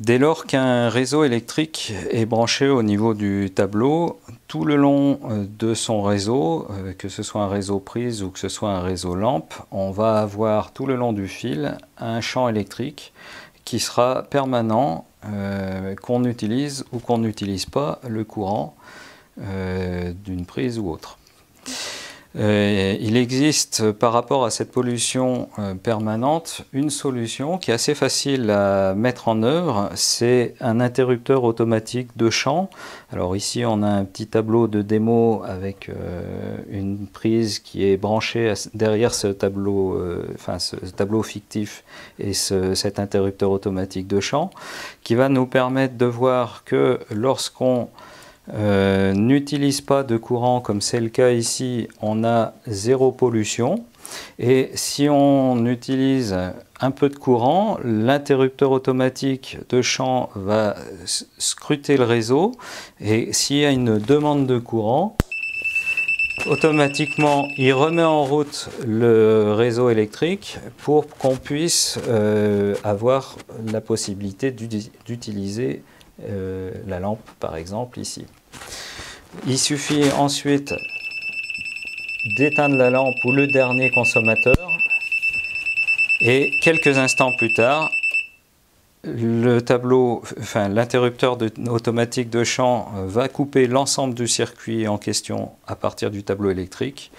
Dès lors qu'un réseau électrique est branché au niveau du tableau, tout le long de son réseau, que ce soit un réseau prise ou que ce soit un réseau lampe, on va avoir tout le long du fil un champ électrique qui sera permanent, qu'on utilise ou qu'on n'utilise pas le courant d'une prise ou autre. Il existe par rapport à cette pollution permanente une solution qui est assez facile à mettre en œuvre, c'est un interrupteur automatique de champ. Alors ici on a un petit tableau de démo avec une prise qui est branchée derrière ce tableau, ce tableau fictif et cet interrupteur automatique de champ qui va nous permettre de voir que lorsqu'on n'utilise pas de courant comme c'est le cas ici, on a zéro pollution, et si on utilise un peu de courant, l'interrupteur automatique de champ va scruter le réseau, et s'il y a une demande de courant, automatiquement il remet en route le réseau électrique pour qu'on puisse avoir la possibilité d'utiliser la lampe par exemple ici. Il suffit ensuite d'éteindre la lampe ou le dernier consommateur et quelques instants plus tard le tableau, l'interrupteur automatique de champ va couper l'ensemble du circuit en question à partir du tableau électrique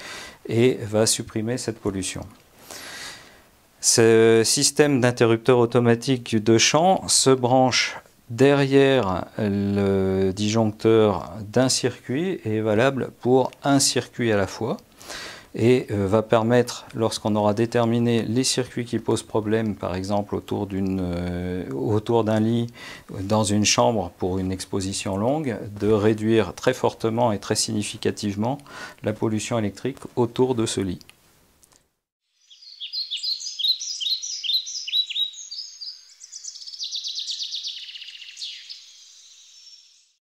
et va supprimer cette pollution. Ce système d'interrupteur automatique de champ se branche derrière le disjoncteur d'un circuit et est valable pour un circuit à la fois et va permettre, lorsqu'on aura déterminé les circuits qui posent problème, par exemple autour d'un lit dans une chambre pour une exposition longue, de réduire très fortement et très significativement la pollution électrique autour de ce lit.